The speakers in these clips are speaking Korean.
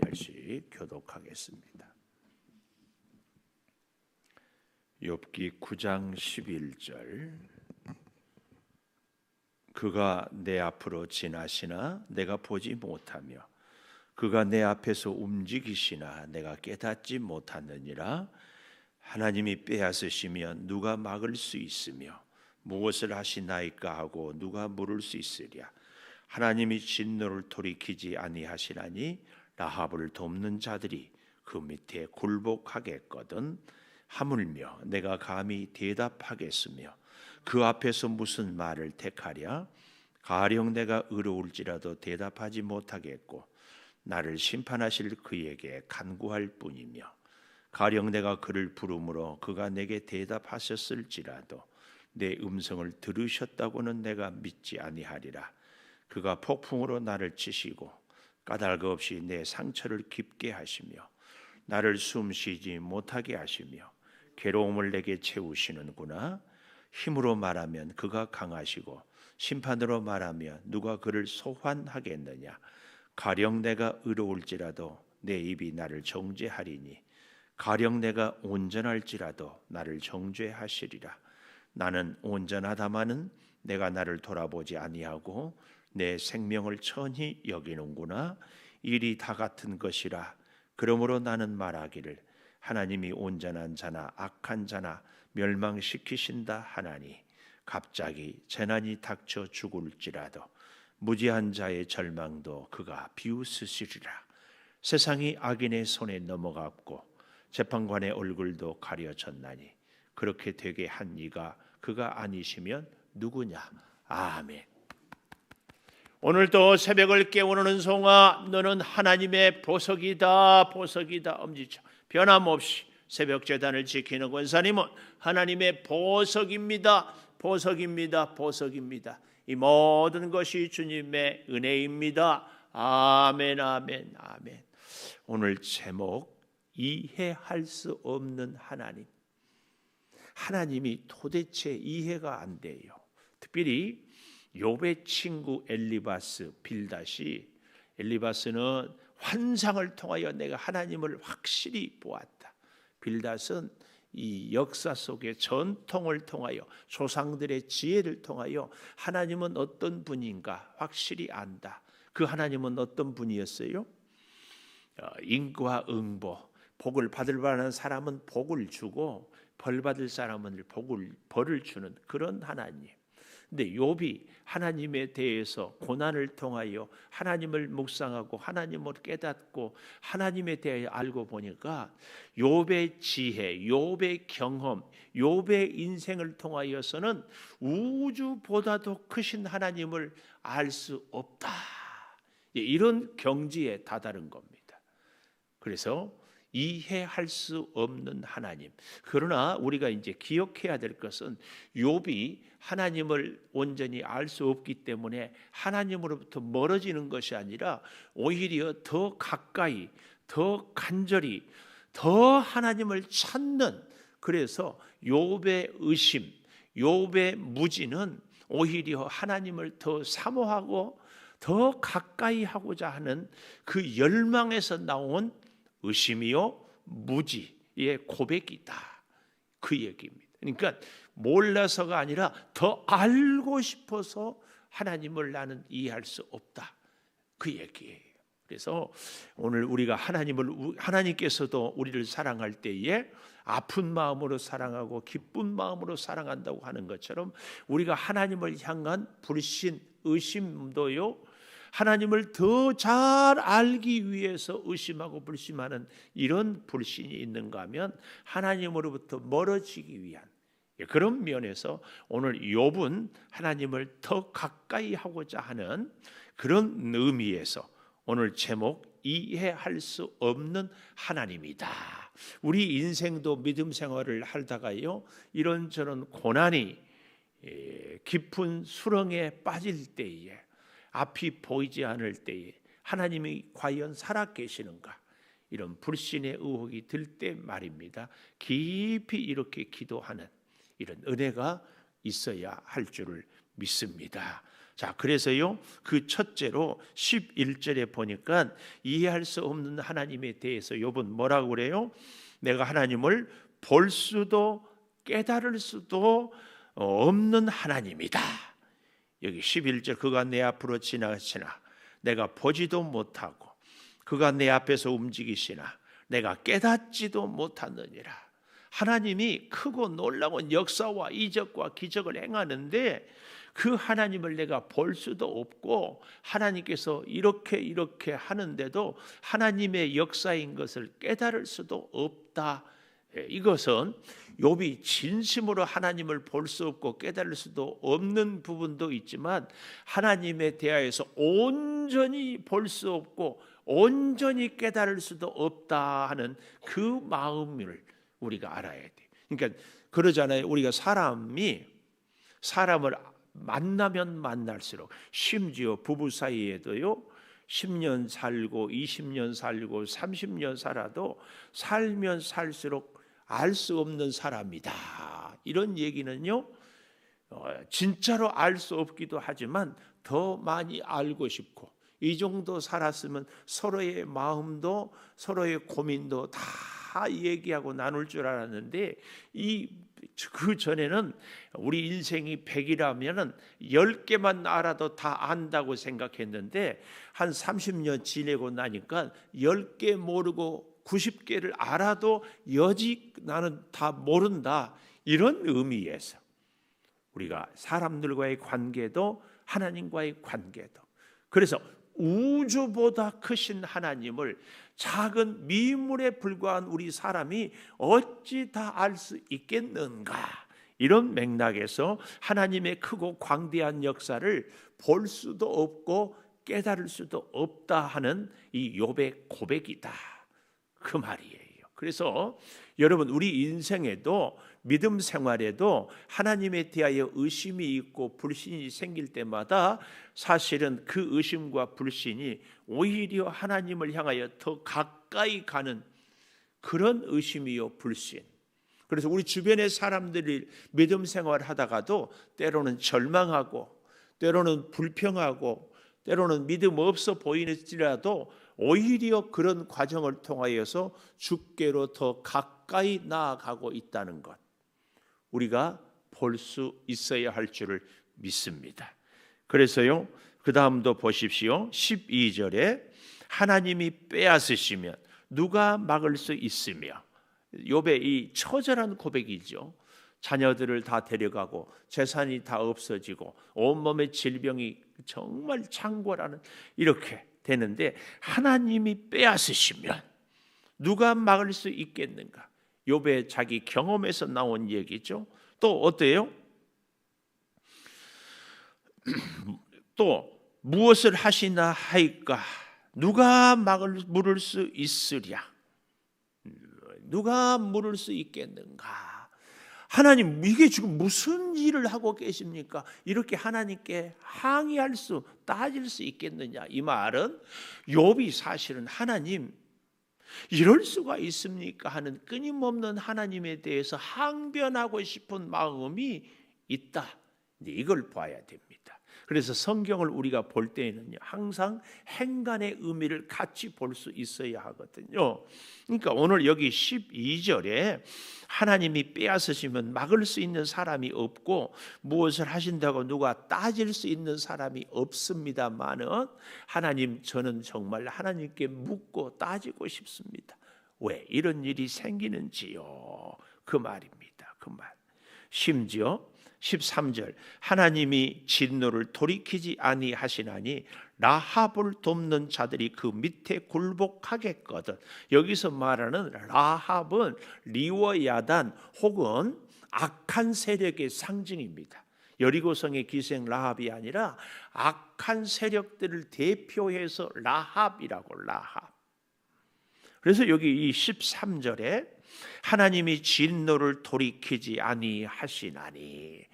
절씩 교독하겠습니다. 욥기 9장 11절. 그가 내 앞으로 지나시나 내가 보지 못하며 그가 내 앞에서 움직이시나 내가 깨닫지 못하느니라. 하나님이 빼앗으시면 누가 막을 수 있으며 무엇을 하시나이까 하고 누가 물을 수 있으랴. 하나님이 진노를 돌이키지 아니하시나니 라합을 돕는 자들이 그 밑에 굴복하겠거든. 하물며 내가 감히 대답하겠으며 그 앞에서 무슨 말을 택하랴. 가령 내가 의로울지라도 대답하지 못하겠고 나를 심판하실 그에게 간구할 뿐이며 가령 내가 그를 부르므로 그가 내게 대답하셨을지라도 내 음성을 들으셨다고는 내가 믿지 아니하리라. 그가 폭풍으로 나를 치시고 까닭 없이 내 상처를 깊게 하시며 나를 숨쉬지 못하게 하시며 괴로움을 내게 채우시는구나. 힘으로 말하면 그가 강하시고 심판으로 말하면 누가 그를 소환하겠느냐. 가령 내가 의로울지라도 내 입이 나를 정죄하리니 가령 내가 온전할지라도 나를 정죄하시리라. 나는 온전하다마는 내가 나를 돌아보지 아니하고 내 생명을 천히 여기는구나. 일이 다 같은 것이라. 그러므로 나는 말하기를 하나님이 온전한 자나 악한 자나 멸망시키신다 하나니 갑자기 재난이 닥쳐 죽을지라도 무지한 자의 절망도 그가 비웃으시리라. 세상이 악인의 손에 넘어갔고 재판관의 얼굴도 가려졌나니 그렇게 되게 한 이가 그가 아니시면 누구냐. 아멘. 오늘도 새벽을 깨우는 은송아, 너는 하나님의 보석이다. 보석이다. 엄지쳐 변함없이 새벽 제단을 지키는 권사님은 하나님의 보석입니다. 보석입니다. 보석입니다. 이 모든 것이 주님의 은혜입니다. 아멘, 아멘, 아멘. 오늘 제목, 이해할 수 없는 하나님. 하나님이 도대체 이해가 안 돼요. 특별히 욥의 친구 엘리바스, 빌닷이, 엘리바스는 환상을 통하여 내가 하나님을 확실히 보았다. 빌닷은 이 역사 속의 전통을 통하여 조상들의 지혜를 통하여 하나님은 어떤 분인가 확실히 안다. 그 하나님은 어떤 분이었어요? 인과응보, 복을 받을 만한 사람은 복을 주고 벌 받을 사람은 벌을 주는 그런 하나님. 근데 욥이 하나님에 대해서 고난을 통하여 하나님을 묵상하고 하나님을 깨닫고 하나님에 대해 알고 보니까 욥의 지혜, 욥의 경험, 욥의 인생을 통하여서는 우주보다도 크신 하나님을 알 수 없다. 이런 경지에 다다른 겁니다. 그래서 이해할 수 없는 하나님. 그러나 우리가 이제 기억해야 될 것은 욥이 하나님을 온전히 알 수 없기 때문에 하나님으로부터 멀어지는 것이 아니라 오히려 더 가까이, 더 간절히, 더 하나님을 찾는, 그래서 욥의 의심, 욥의 무지는 오히려 하나님을 더 사모하고 더 가까이 하고자 하는 그 열망에서 나온 의심이요 무지의 고백이다. 그 얘기입니다. 그러니까 몰라서가 아니라 더 알고 싶어서 하나님을 나는 이해할 수 없다. 그 얘기예요. 그래서 오늘 우리가 하나님께서도 우리를 사랑할 때에 아픈 마음으로 사랑하고 기쁜 마음으로 사랑한다고 하는 것처럼 우리가 하나님을 향한 불신, 의심도요 하나님을 더 잘 알기 위해서 의심하고 불심하는 이런 불신이 있는가 하면 하나님으로부터 멀어지기 위한 그런 면에서 오늘 욥은 하나님을 더 가까이 하고자 하는 그런 의미에서 오늘 제목 이해할 수 없는 하나님이다. 우리 인생도 믿음 생활을 하다가요 이런저런 고난이 깊은 수렁에 빠질 때에 앞이 보이지 않을 때에 하나님이 과연 살아계시는가 이런 불신의 의혹이 들 때 말입니다. 깊이 이렇게 기도하는 이런 은혜가 있어야 할 줄을 믿습니다. 자, 그래서요, 그 첫째로 11절에 보니까 이해할 수 없는 하나님에 대해서 욥은 뭐라고 그래요? 내가 하나님을 볼 수도 깨달을 수도 없는 하나님이다. 여기 11절, 그가 내 앞으로 지나가시나 내가 보지도 못하고 그가 내 앞에서 움직이시나 내가 깨닫지도 못하느니라. 하나님이 크고 놀라운 역사와 이적과 기적을 행하는데 그 하나님을 내가 볼 수도 없고 하나님께서 이렇게 하는데도 하나님의 역사인 것을 깨달을 수도 없다. 이것은 욥이 진심으로 하나님을 볼 수 없고 깨달을 수도 없는 부분도 있지만 하나님에 대하여서 온전히 볼 수 없고 온전히 깨달을 수도 없다 하는 그 마음을 우리가 알아야 돼. 그러니까 그러잖아요. 우리가 사람을 만나면 만날수록, 심지어 부부 사이에도요, 10년 살고 20년 살고 30년 살아도 살면 살수록 알 수 없는 사람이다. 이런 얘기는요, 진짜로 알 수 없기도 하지만 더 많이 알고 싶고, 이 정도 살았으면 서로의 마음도 서로의 고민도 다 얘기하고 나눌 줄 알았는데, 그 전에는 우리 인생이 100이라면 10개만 알아도 다 안다고 생각했는데 한 30년 지내고 나니까 10개 모르고 90개를 알아도 여직 나는 다 모른다. 이런 의미에서 우리가 사람들과의 관계도 하나님과의 관계도, 그래서 우주보다 크신 하나님을 작은 미물에 불과한 우리 사람이 어찌 다 알 수 있겠는가? 이런 맥락에서 하나님의 크고 광대한 역사를 볼 수도 없고 깨달을 수도 없다 하는 이 욥의 고백이다. 그 말이에요. 그래서 여러분, 우리 인생에도 믿음 생활에도 하나님에 대하여 의심이 있고 불신이 생길 때마다 사실은 그 의심과 불신이 오히려 하나님을 향하여 더 가까이 가는 그런 의심이요 불신. 그래서 우리 주변의 사람들이 믿음 생활을 하다가도 때로는 절망하고 때로는 불평하고 때로는 믿음 없어 보이는지라도 오히려 그런 과정을 통하여서 주께로 더 가까이 나아가고 있다는 것, 우리가 볼 수 있어야 할 줄을 믿습니다. 그래서요, 그 다음도 보십시오. 12절에 하나님이 빼앗으시면 누가 막을 수 있으며, 욥의 이 처절한 고백이죠. 자녀들을 다 데려가고 재산이 다 없어지고 온몸의 질병이 정말 창궐하는 이렇게 되는데 하나님이 빼앗으시면 누가 막을 수 있겠는가? 욥의 자기 경험에서 나온 얘기죠. 또 어때요? 또 무엇을 하시나 하이까? 누가 물을 수 있으랴? 누가 물을 수 있겠는가? 하나님, 이게 지금 무슨 일을 하고 계십니까? 이렇게 하나님께 항의할 수, 따질 수 있겠느냐? 이 말은 욥이 사실은 하나님, 이럴 수가 있습니까? 하는 끊임없는 하나님에 대해서 항변하고 싶은 마음이 있다. 이걸 봐야 됩니다. 그래서 성경을 우리가 볼 때에는요, 항상 행간의 의미를 같이 볼 수 있어야 하거든요. 그러니까 오늘 여기 12절에 하나님이 빼앗으시면 막을 수 있는 사람이 없고 무엇을 하신다고 누가 따질 수 있는 사람이 없습니다만은, 하나님, 저는 정말 하나님께 묻고 따지고 싶습니다. 왜 이런 일이 생기는지요? 그 말입니다. 그 말. 심지어 13절, 하나님이 진노를 돌이키지 아니하시나니 라합을 돕는 자들이 그 밑에 굴복하겠거든. 여기서 말하는 라합은 리워야단 혹은 악한 세력의 상징입니다. 여리고성의 기생 라합이 아니라 악한 세력들을 대표해서 라합이라고, 라합. 그래서 여기 이 13절에 하나님이 진노를 돌이키지 아니하시나니,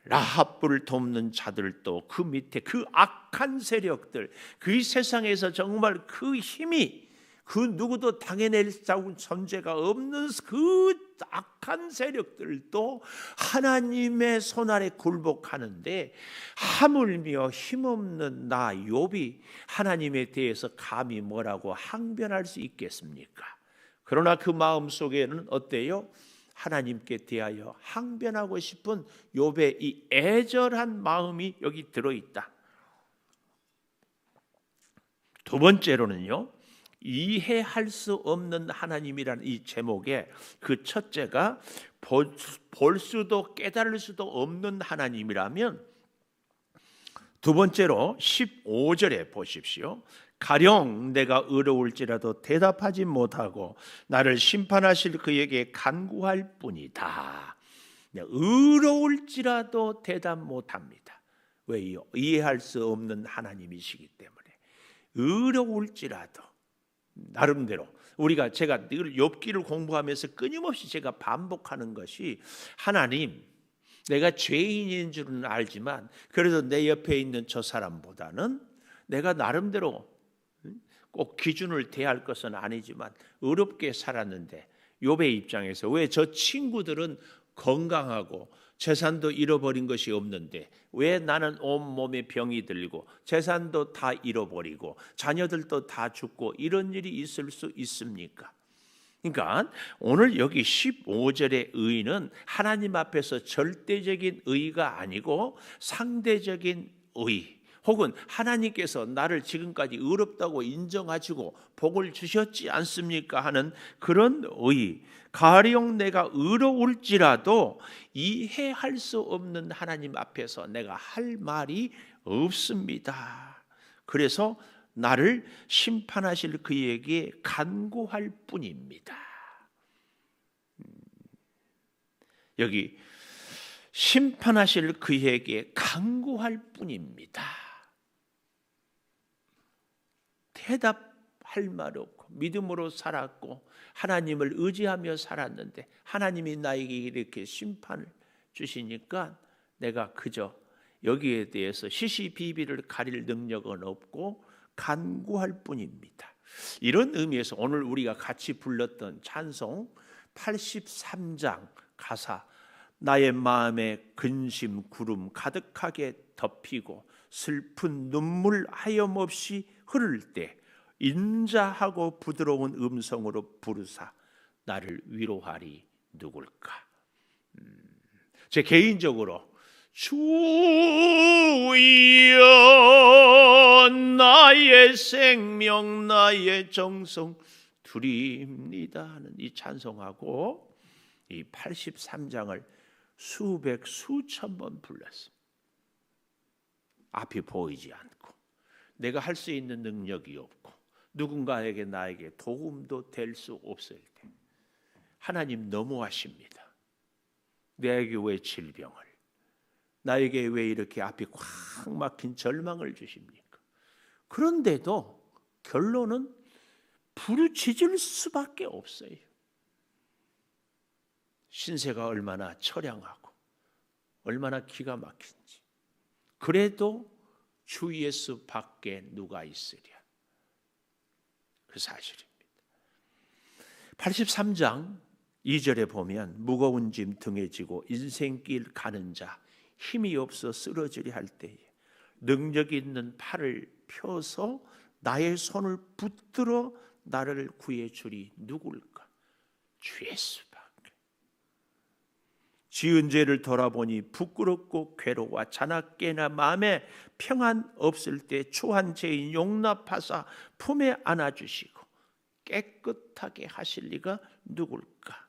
라합을 돕는 자들도 그 밑에 그 악한 세력들, 그 세상에서 정말 그 힘이, 그 누구도 당해낼 존재가 없는 그 악한 세력들도 하나님의 손아래 굴복하는데, 하물며 힘없는 나 욥이 하나님에 대해서 감히 뭐라고 항변할 수 있겠습니까? 그러나 그 마음속에는 어때요? 하나님께 대하여 항변하고 싶은 욥의 이 애절한 마음이 여기 들어있다. 두 번째로는요, 이해할 수 없는 하나님이라는 이 제목에 그 첫째가 볼 수도 깨달을 수도 없는 하나님이라면, 두 번째로 15절에 보십시오. 가령 내가 의로울지라도 대답하지 못하고 나를 심판하실 그에게 간구할 뿐이다. 의로울지라도 대답 못합니다. 왜요? 이해할 수 없는 하나님이시기 때문에. 의로울지라도, 나름대로 제가 늘 욥기를 공부하면서 끊임없이 제가 반복하는 것이, 하나님, 내가 죄인인 줄은 알지만 그래도 내 옆에 있는 저 사람보다는 내가 나름대로 꼭 기준을 대할 것은 아니지만 의롭게 살았는데, 욥의 입장에서 왜 저 친구들은 건강하고 재산도 잃어버린 것이 없는데 왜 나는 온몸에 병이 들고 재산도 다 잃어버리고 자녀들도 다 죽고 이런 일이 있을 수 있습니까? 그러니까 오늘 여기 15절의 의는 하나님 앞에서 절대적인 의가 아니고 상대적인 의, 혹은 하나님께서 나를 지금까지 의롭다고 인정하시고 복을 주셨지 않습니까 하는 그런 의. 가령 내가 의로울지라도 이해할 수 없는 하나님 앞에서 내가 할 말이 없습니다. 그래서 나를 심판하실 그에게 간구할 뿐입니다. 여기 심판하실 그에게 간구할 뿐입니다. 대답할 말 없고 믿음으로 살았고 하나님을 의지하며 살았는데 하나님이 나에게 이렇게 심판을 주시니까 내가 그저 여기에 대해서 시시비비를 가릴 능력은 없고 간구할 뿐입니다. 이런 의미에서 오늘 우리가 같이 불렀던 찬송 83장 가사, 나의 마음에 근심 구름 가득하게 덮이고 슬픈 눈물 하염없이 흐를 때 인자하고 부드러운 음성으로 부르사 나를 위로하리 누굴까? 제 개인적으로 주여 나의 생명 나의 정성 드립니다 하는 이 찬송하고 이 83장을 수백 수천 번 불렀습니다. 앞이 보이지 않고 내가 할 수 있는 능력이 없고 누군가에게 나에게 도움도 될 수 없을 때 하나님 너무하십니다. 내게 왜 질병을, 나에게 왜 이렇게 앞이 꽉 막힌 절망을 주십니까? 그런데도 결론은 부르짖을 수밖에 없어요. 신세가 얼마나 처량하고 얼마나 기가 막힌지. 그래도 주 예수 밖에 누가 있으랴. 그 사실입니다. 83장 2절에 보면 무거운 짐 등에 지고 인생길 가는 자 힘이 없어 쓰러지려 할 때에 능력 있는 팔을 펴서 나의 손을 붙들어 나를 구해주리 누굴까? 주 예수밖에. 지은 죄를 돌아보니 부끄럽고 괴로워 자나깨나 마음에 평안 없을 때 추한 죄인 용납하사 품에 안아주시고 깨끗하게 하실 리가 누굴까?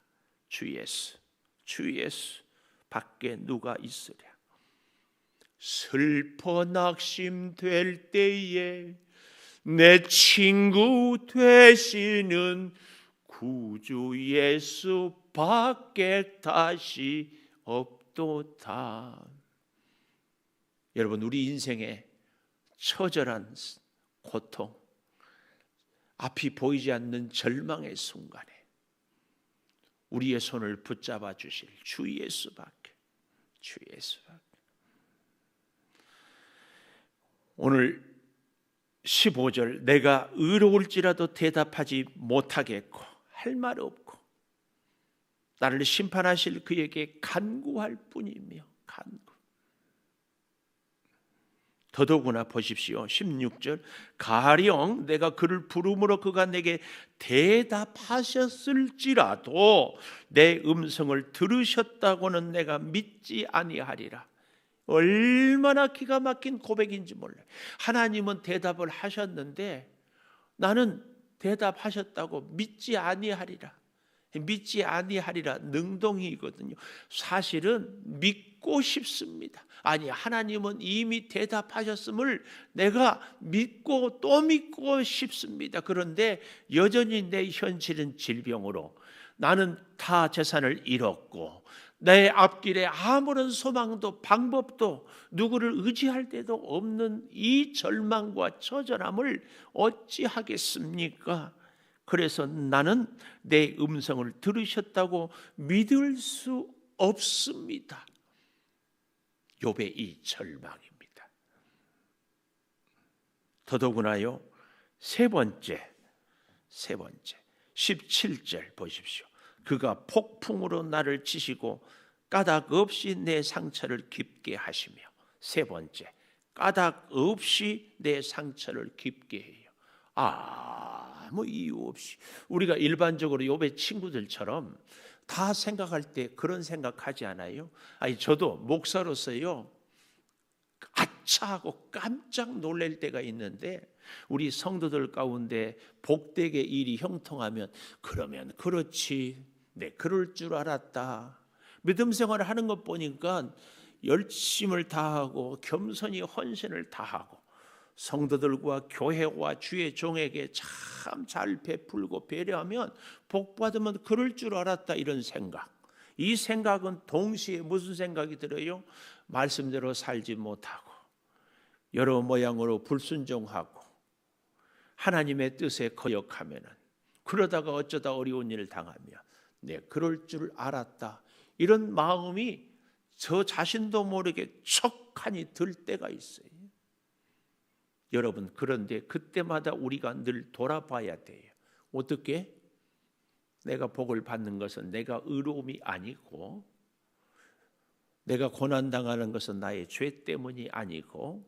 주 예수, 주 예수 밖에 누가 있으랴. 슬퍼 낙심될 때에 내 친구 되시는 구주 예수 밖에 다시 없도다. 여러분, 우리 인생의 처절한 고통, 앞이 보이지 않는 절망의 순간에 우리의 손을 붙잡아 주실 주 예수밖에, 주 예수밖에. 오늘 15절 내가 의로울지라도 대답하지 못하겠고 할 말 없고 나를 심판하실 그에게 간구할 뿐이며 간구. 더더구나 보십시오. 16절 가령 내가 그를 부름으로 그가 내게 대답하셨을지라도 내 음성을 들으셨다고는 내가 믿지 아니하리라. 얼마나 기가 막힌 고백인지 몰라요. 하나님은 대답을 하셨는데 나는 대답하셨다고 믿지 아니하리라. 믿지 아니하리라 능동이거든요. 사실은 믿고 싶습니다. 아니 하나님은 이미 대답하셨음을 내가 믿고 또 믿고 싶습니다. 그런데 여전히 내 현실은 질병으로 나는 다 재산을 잃었고 내 앞길에 아무런 소망도 방법도 누구를 의지할 데도 없는 이 절망과 처절함을 어찌하겠습니까? 그래서 나는 내 음성을 들으셨다고 믿을 수 없습니다. 욥의 이 절망입니다. 더더구나요. 세 번째 17절 보십시오. 그가 폭풍으로 나를 치시고 까닭 없이 내 상처를 깊게 하시며. 세 번째 까닭 없이 내 상처를 깊게 해요. 아무 이유 없이. 우리가 일반적으로 욥의 친구들처럼 다 생각할 때 그런 생각하지 않아요? 아니 저도 목사로서요 아차하고 깜짝 놀랄 때가 있는데 우리 성도들 가운데 복되게 일이 형통하면 그러면 그렇지 네 그럴 줄 알았다. 믿음 생활을 하는 것 보니까 열심을 다하고 겸손히 헌신을 다하고 성도들과 교회와 주의 종에게 참 잘 베풀고 배려하면 복받으면 그럴 줄 알았다. 이런 생각. 이 생각은 동시에 무슨 생각이 들어요? 말씀대로 살지 못하고 여러 모양으로 불순종하고 하나님의 뜻에 거역하면은 그러다가 어쩌다 어려운 일을 당하며 네 그럴 줄 알았다. 이런 마음이 저 자신도 모르게 척하니 들 때가 있어요. 여러분 그런데 그때마다 우리가 늘 돌아봐야 돼요. 어떻게? 내가 복을 받는 것은 내가 의로움이 아니고 내가 고난당하는 것은 나의 죄 때문이 아니고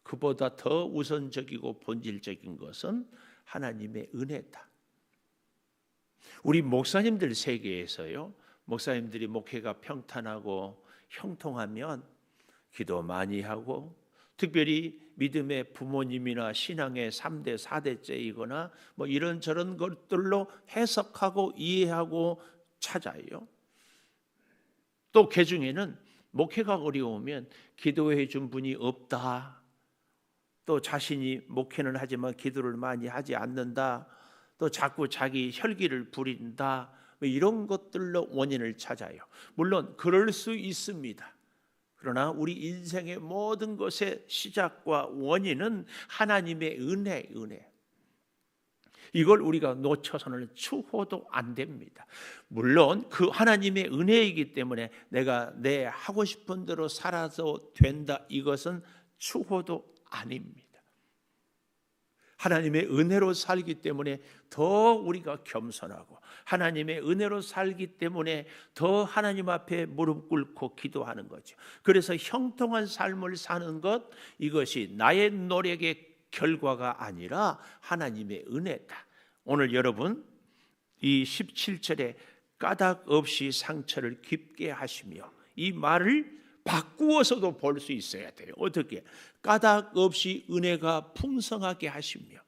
그보다 더 우선적이고 본질적인 것은 하나님의 은혜다. 우리 목사님들 세계에서요. 목사님들이 목회가 평탄하고 형통하면 기도 많이 하고 특별히 믿음의 부모님이나 신앙의 3대, 4대째이거나 뭐 이런저런 것들로 해석하고 이해하고 찾아요. 또 그 중에는 목회가 어려우면 기도해 준 분이 없다. 또 자신이 목회는 하지만 기도를 많이 하지 않는다. 또 자꾸 자기 혈기를 부린다. 뭐 이런 것들로 원인을 찾아요. 물론 그럴 수 있습니다. 그러나 우리 인생의 모든 것의 시작과 원인은 하나님의 은혜. 이걸 우리가 놓쳐서는 추호도 안 됩니다. 물론 그 하나님의 은혜이기 때문에 내가 내 하고 싶은 대로 살아도 된다. 이것은 추호도 아닙니다. 하나님의 은혜로 살기 때문에 더 우리가 겸손하고 하나님의 은혜로 살기 때문에 더 하나님 앞에 무릎 꿇고 기도하는 거죠. 그래서 형통한 삶을 사는 것 이것이 나의 노력의 결과가 아니라 하나님의 은혜다. 오늘 여러분 이 17절에 까닭 없이 상처를 깊게 하시며 이 말을 바꾸어서도 볼 수 있어야 돼요. 어떻게? 까닭 없이 은혜가 풍성하게 하시며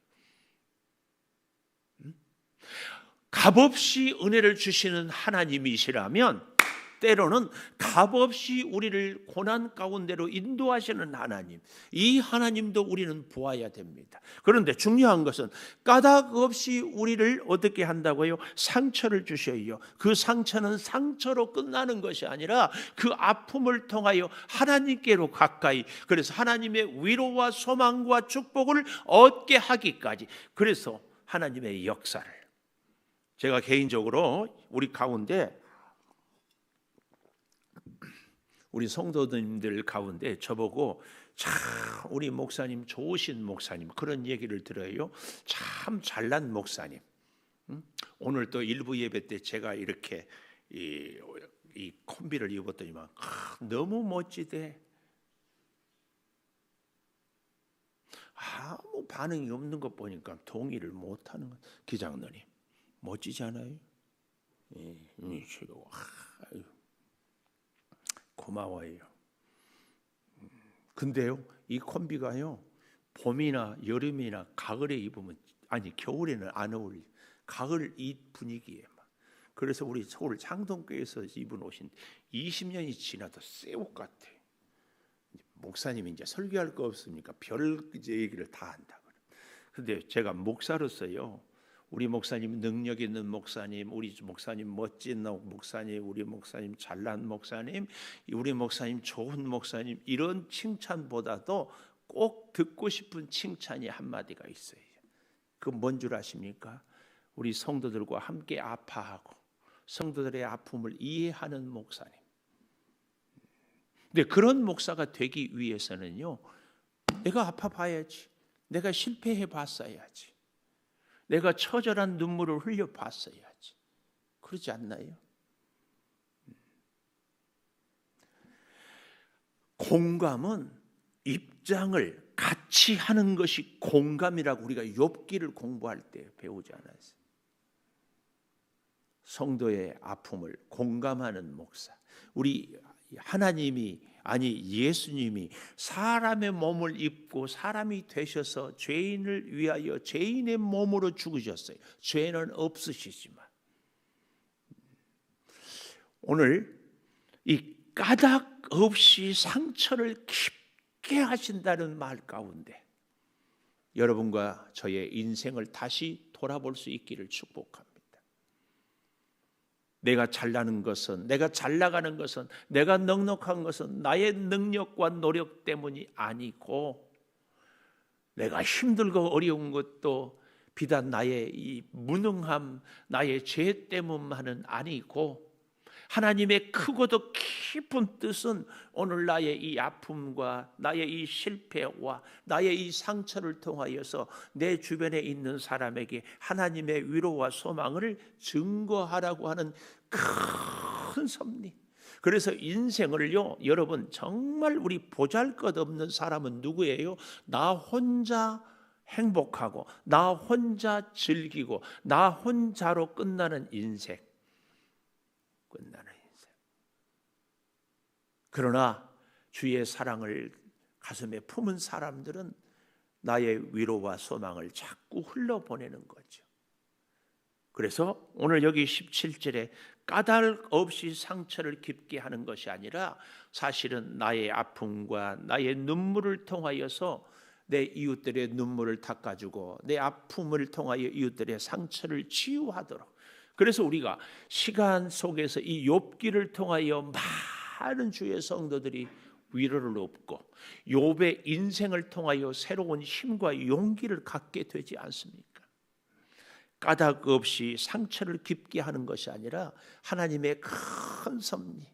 값없이 은혜를 주시는 하나님이시라면 때로는 값없이 우리를 고난 가운데로 인도하시는 하나님, 이 하나님도 우리는 보아야 됩니다. 그런데 중요한 것은 까닭 없이 우리를 어떻게 한다고요? 상처를 주셔요. 그 상처는 상처로 끝나는 것이 아니라 그 아픔을 통하여 하나님께로 가까이, 그래서 하나님의 위로와 소망과 축복을 얻게 하기까지, 그래서 하나님의 역사를, 제가 개인적으로 우리 가운데 우리 성도님들 가운데 저보고 참 우리 목사님 좋으신 목사님 그런 얘기를 들어요. 참 잘난 목사님. 오늘 또 일부 예배 때 제가 이렇게 이 콤비를 입었더니만 너무 멋지대. 아무 반응이 없는 것 보니까 동의를 못하는 것. 기장로님 멋지지 않아요? 고마워요. 근데요, 이 콤비가요, 봄이나 여름이나 가을에 입으면, 아니 겨울에는 안 어울려. 가을 이 분위기에 막. 그래서 우리 서울 창동교회에서 입은 옷인 20년이 지나도 새 옷 같아. 목사님이 이제 설교할 거 없으니까 별 얘기를 다 한다. 근데 제가 목사로서요, 우리 목사님 능력 있는 목사님, 우리 목사님 멋진 목사님, 우리 목사님 잘난 목사님, 우리 목사님 좋은 목사님, 이런 칭찬보다도 꼭 듣고 싶은 칭찬이 한마디가 있어요. 그 뭔 줄 아십니까? 우리 성도들과 함께 아파하고 성도들의 아픔을 이해하는 목사님. 근데 그런 목사가 되기 위해서는요, 내가 아파봐야지, 내가 실패해 봤어야지, 내가 처절한 눈물을 흘려 봤어야지. 그러지 않나요? 공감은 입장을 같이 하는 것이 공감이라고 우리가 욥기를 공부할 때 배우지 않았어요? 성도의 아픔을 공감하는 목사. 우리 하나님이, 아니 예수님이 사람의 몸을 입고 사람이 되셔서 죄인을 위하여 죄인의 몸으로 죽으셨어요. 죄는 없으시지만. 오늘 이 까닭 없이 상처를 깊게 하신다는 말 가운데 여러분과 저의 인생을 다시 돌아볼 수 있기를 축복합니다. 내가 잘나는 것은, 내가 잘 나가는 것은, 내가 넉넉한 것은 나의 능력과 노력 때문이 아니고, 내가 힘들고 어려운 것도 비단 나의 이 무능함, 나의 죄 때문만은 아니고, 하나님의 크고도 깊은 뜻은 오늘 나의 이 아픔과 나의 이 실패와 나의 이 상처를 통하여서 내 주변에 있는 사람에게 하나님의 위로와 소망을 증거하라고 하는 큰 섭리. 그래서 인생을요, 여러분 정말 우리 보잘것없는 사람은 누구예요? 나 혼자 행복하고 나 혼자 즐기고 나 혼자로 끝나는 인생. 그러나 주의 사랑을 가슴에 품은 사람들은 나의 위로와 소망을 자꾸 흘러보내는 거죠. 그래서 오늘 여기 17절에 까닭 없이 상처를 깊게 하는 것이 아니라 사실은 나의 아픔과 나의 눈물을 통하여서 내 이웃들의 눈물을 닦아주고 내 아픔을 통하여 이웃들의 상처를 치유하도록. 그래서 우리가 시간 속에서 이 욥기를 통하여 많은 주의 성도들이 위로를 얻고 욥의 인생을 통하여 새로운 힘과 용기를 갖게 되지 않습니까? 까닭 없이 상처를 깊게 하는 것이 아니라 하나님의 큰 섭리.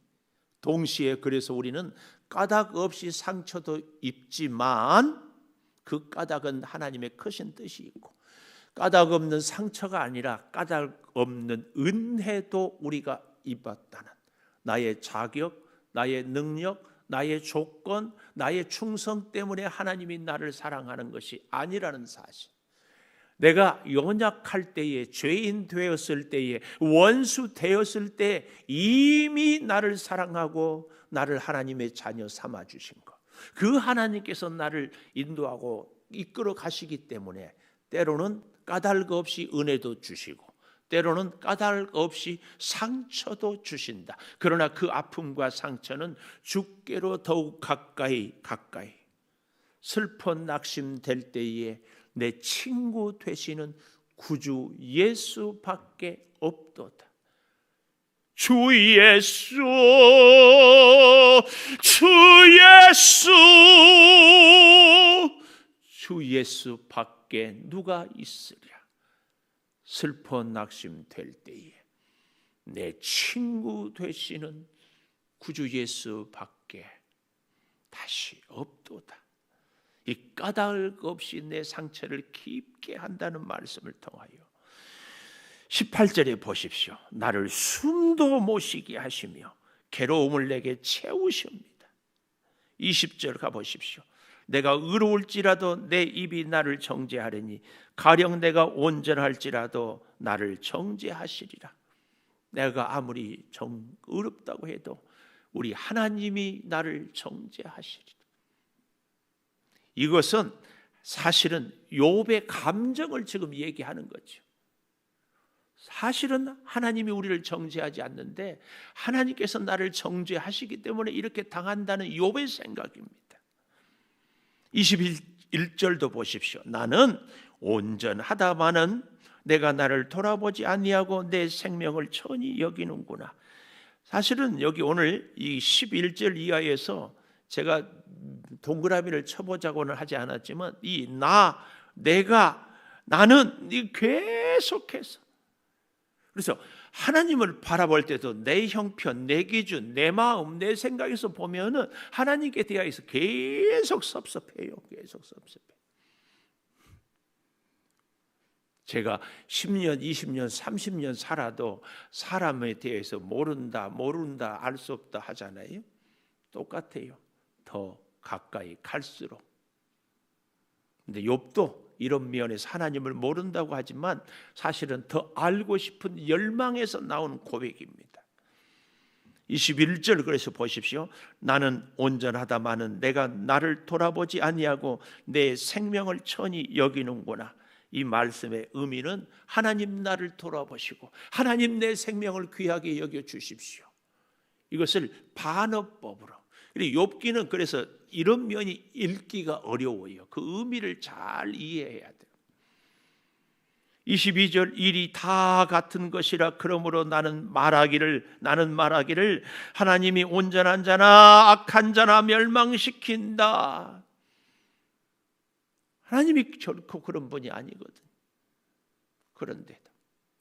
동시에 그래서 우리는 까닭 없이 상처도 입지만 그 까닭은 하나님의 크신 뜻이 있고, 까닭 없는 상처가 아니라 까닭 없는 은혜도 우리가 입었다는, 나의 자격, 나의 능력, 나의 조건, 나의 충성 때문에 하나님이 나를 사랑하는 것이 아니라는 사실. 내가 연약할 때에, 죄인 되었을 때에, 원수 되었을 때 이미 나를 사랑하고 나를 하나님의 자녀 삼아 주신 것, 그 하나님께서 나를 인도하고 이끌어 가시기 때문에 때로는 까닭 없이 은혜도 주시고 때로는 까닭 없이 상처도 주신다. 그러나 그 아픔과 상처는 주께로 더욱 가까이 슬퍼 낙심될 때에 내 친구 되시는 구주 예수밖에 없도다. 주 예수, 주 예수, 주 예수밖에 누가 있으랴. 슬퍼 낙심될 때에 내 친구 되시는 구주 예수밖에 다시 없도다. 이 까닭 없이 내 상처를 깊게 한다는 말씀을 통하여 18절에 보십시오. 나를 숨도 못 쉬게 하시며 괴로움을 내게 채우십니다. 20절 가보십시오. 내가 의로울지라도 내 입이 나를 정죄하리니 가령 내가 온전할지라도 나를 정죄하시리라. 내가 아무리 의롭다고 해도 우리 하나님이 나를 정죄하시리라. 이것은 사실은 욥의 감정을 지금 얘기하는 거죠. 사실은 하나님이 우리를 정죄하지 않는데 하나님께서 나를 정죄하시기 때문에 이렇게 당한다는 욥의 생각입니다. 21절도 보십시오. 나는 온전하다마는 내가 나를 돌아보지 아니하고 내 생명을 천히 여기는구나. 사실은 여기 오늘 이 11절 이하에서 제가 동그라미를 쳐보자고는 하지 않았지만 이 나는 계속해서, 그래서 하나님을 바라볼 때도 내 형편, 내 기준, 내 마음, 내 생각에서 보면은 하나님께 대하여서 계속 섭섭해요. 계속 섭섭해. 제가 10년, 20년, 30년 살아도 사람에 대해서 모른다, 알 수 없다 하잖아요. 똑같아요. 더 가까이 갈수록. 근데 욥도 이런 면에서 하나님을 모른다고 하지만 사실은 더 알고 싶은 열망에서 나오는 고백입니다. 21절 그래서 보십시오. 나는 온전하다마는 내가 나를 돌아보지 아니하고 내 생명을 천히 여기는구나. 이 말씀의 의미는 하나님 나를 돌아보시고 하나님 내 생명을 귀하게 여겨 주십시오. 이것을 반어법으로. 그리고 욥기는 그래서 이런 면이 읽기가 어려워요. 그 의미를 잘 이해해야 돼요. 22절 일이 다 같은 것이라 그러므로 나는 말하기를 하나님이 온전한 자나 악한 자나 멸망시킨다. 하나님이 결코 그런 분이 아니거든. 그런데도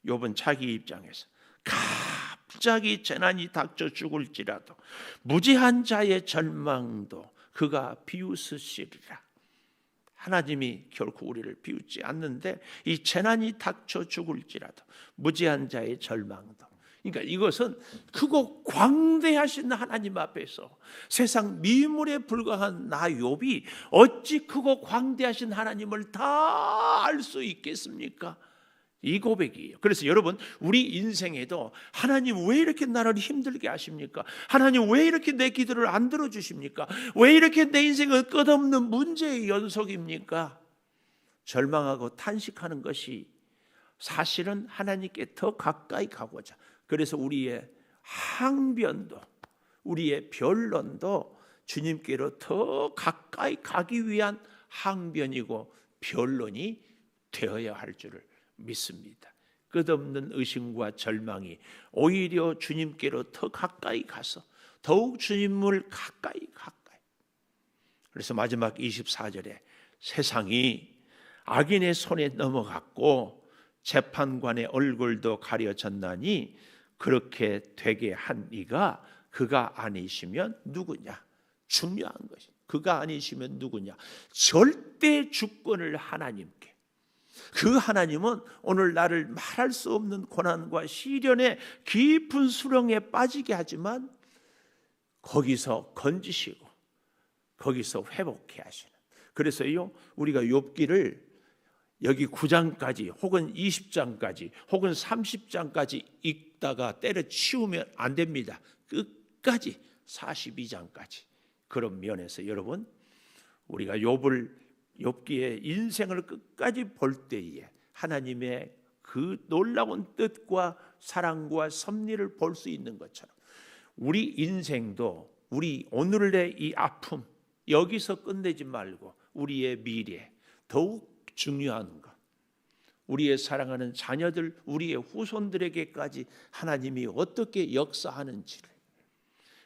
욥은 자기 입장에서 갑자기 재난이 닥쳐 죽을지라도 무지한 자의 절망도 그가 비웃으시리라. 하나님이 결코 우리를 비웃지 않는데 이 재난이 닥쳐 죽을지라도 무지한 자의 절망도, 그러니까 이것은 크고 광대하신 하나님 앞에서 세상 미물에 불과한 나 욥이 어찌 크고 광대하신 하나님을 다 알 수 있겠습니까? 이 고백이에요. 그래서 여러분, 우리 인생에도 하나님 왜 이렇게 나를 힘들게 하십니까? 하나님 왜 이렇게 내 기도를 안 들어주십니까? 왜 이렇게 내 인생은 끝없는 문제의 연속입니까? 절망하고 탄식하는 것이 사실은 하나님께 더 가까이 가고자, 그래서 우리의 항변도, 우리의 변론도 주님께로 더 가까이 가기 위한 항변이고 변론이 되어야 할 줄을 믿습니다. 끝없는 의심과 절망이 오히려 주님께로 더 가까이 가서 더욱 주님을 가까이. 그래서 마지막 24절에 세상이 악인의 손에 넘어갔고 재판관의 얼굴도 가려졌나니 그렇게 되게 한 이가 그가 아니시면 누구냐? 중요한 것이 그가 아니시면 누구냐? 절대 주권을 하나님께. 그 하나님은 오늘 나를 말할 수 없는 고난과 시련의 깊은 수렁에 빠지게 하지만 거기서 건지시고 거기서 회복해 하시는. 그래서요, 우리가 욥기를 여기 9장까지 혹은 20장까지 혹은 30장까지 읽다가 때려치우면 안 됩니다. 끝까지 42장까지. 그런 면에서 여러분, 우리가 욥기의 인생을 끝까지 볼 때에 하나님의 그 놀라운 뜻과 사랑과 섭리를 볼 수 있는 것처럼 우리 인생도 우리 오늘의 이 아픔 여기서 끝내지 말고 우리의 미래, 더욱 중요한 것, 우리의 사랑하는 자녀들, 우리의 후손들에게까지 하나님이 어떻게 역사하는지를,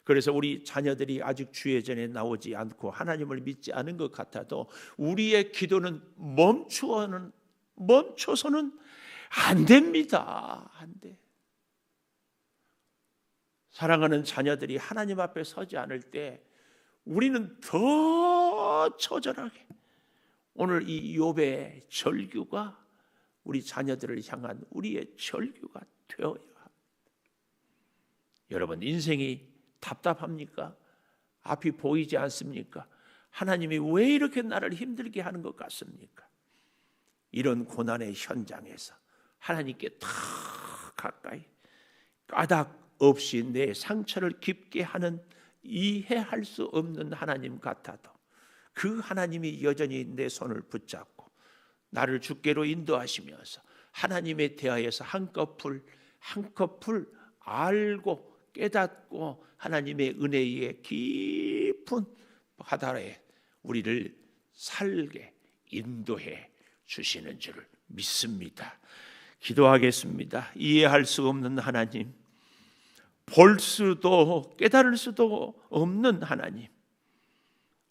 그래서 우리 자녀들이 아직 주의전에 나오지 않고 하나님을 믿지 않은 것 같아도 우리의 기도는 멈춰서는 안 됩니다. 안 돼. 사랑하는 자녀들이 하나님 앞에 서지 않을 때 우리는 더 처절하게 오늘 이 욥의 절규가 우리 자녀들을 향한 우리의 절규가 되어야 합니다. 여러분, 인생이 답답합니까? 앞이 보이지 않습니까? 하나님이 왜 이렇게 나를 힘들게 하는 것 같습니까? 이런 고난의 현장에서 하나님께 더 가까이 까닭 없이 내 상처를 깊게 하는 이해할 수 없는 하나님 같아도 그 하나님이 여전히 내 손을 붙잡고 나를 주께로 인도하시면서 하나님에 대하여서 한꺼풀 한꺼풀 알고 깨닫고 하나님의 은혜의 깊은 바다에 우리를 살게 인도해 주시는 줄을 믿습니다. 기도하겠습니다. 이해할 수 없는 하나님, 볼 수도 깨달을 수도 없는 하나님,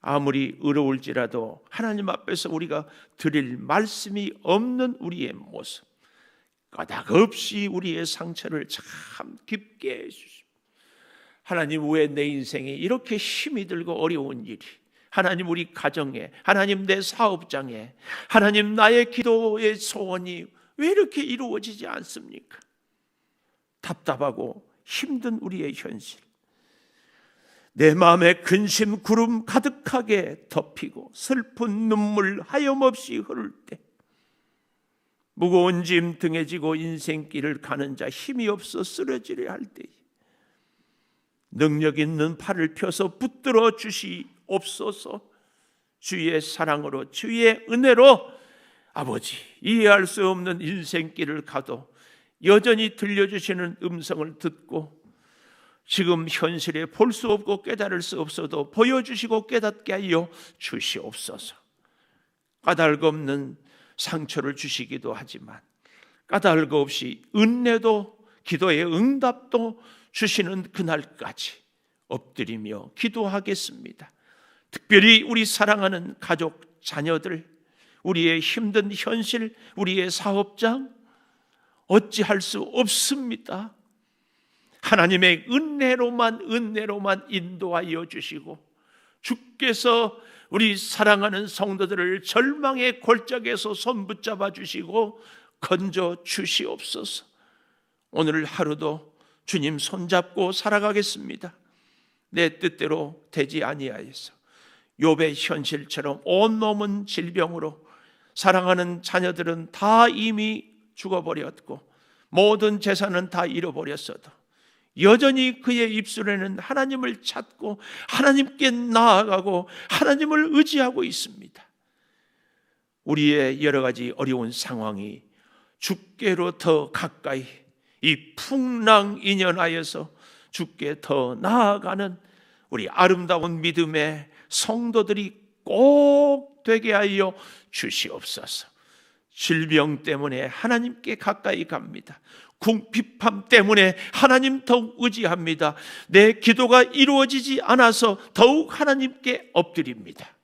아무리 의로울지라도 하나님 앞에서 우리가 드릴 말씀이 없는 우리의 모습, 까닭없이 우리의 상처를 참 깊게 해주십시오. 하나님, 왜 내 인생에 이렇게 힘이 들고 어려운 일이, 하나님 우리 가정에, 하나님 내 사업장에, 하나님 나의 기도의 소원이 왜 이렇게 이루어지지 않습니까? 답답하고 힘든 우리의 현실, 내 마음에 근심 구름 가득하게 덮이고 슬픈 눈물 하염없이 흐를 때, 무거운 짐 등에 지고 인생길을 가는 자 힘이 없어 쓰러지려 할 때에 능력 있는 팔을 펴서 붙들어 주시옵소서. 주의 사랑으로 주의 은혜로 아버지, 이해할 수 없는 인생길을 가도 여전히 들려주시는 음성을 듣고 지금 현실에 볼 수 없고 깨달을 수 없어도 보여주시고 깨닫게 하여 주시옵소서. 까닭 없는 상처를 주시기도 하지만 까닭 없이 은혜도 기도의 응답도 주시는 그날까지 엎드리며 기도하겠습니다. 특별히 우리 사랑하는 가족, 자녀들, 우리의 힘든 현실, 우리의 사업장 어찌할 수 없습니다. 하나님의 은혜로만 인도하여 주시고 주께서 우리 사랑하는 성도들을 절망의 골짜기에서 손 붙잡아 주시고 건져 주시옵소서. 오늘 하루도 주님 손잡고 살아가겠습니다. 내 뜻대로 되지 아니하여서 욥의 현실처럼 온몸은 질병으로 사랑하는 자녀들은 다 이미 죽어버렸고 모든 재산은 다 잃어버렸어도 여전히 그의 입술에는 하나님을 찾고 하나님께 나아가고 하나님을 의지하고 있습니다. 우리의 여러 가지 어려운 상황이 주께로 더 가까이 이 풍랑인연하여서 주께 더 나아가는 우리 아름다운 믿음의 성도들이 꼭 되게 하여 주시옵소서. 질병 때문에 하나님께 가까이 갑니다. 궁핍함 때문에 하나님 더욱 의지합니다. 내 기도가 이루어지지 않아서 더욱 하나님께 엎드립니다.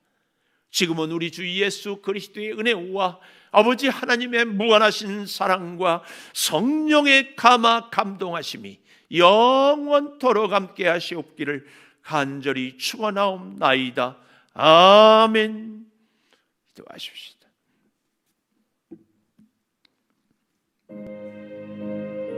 지금은 우리 주 예수 그리스도의 은혜와 아버지 하나님의 무한하신 사랑과 성령의 감화 감동하심이 영원토록 함께 하시옵기를 간절히 축원하옵나이다. 아멘. 기도하십시오.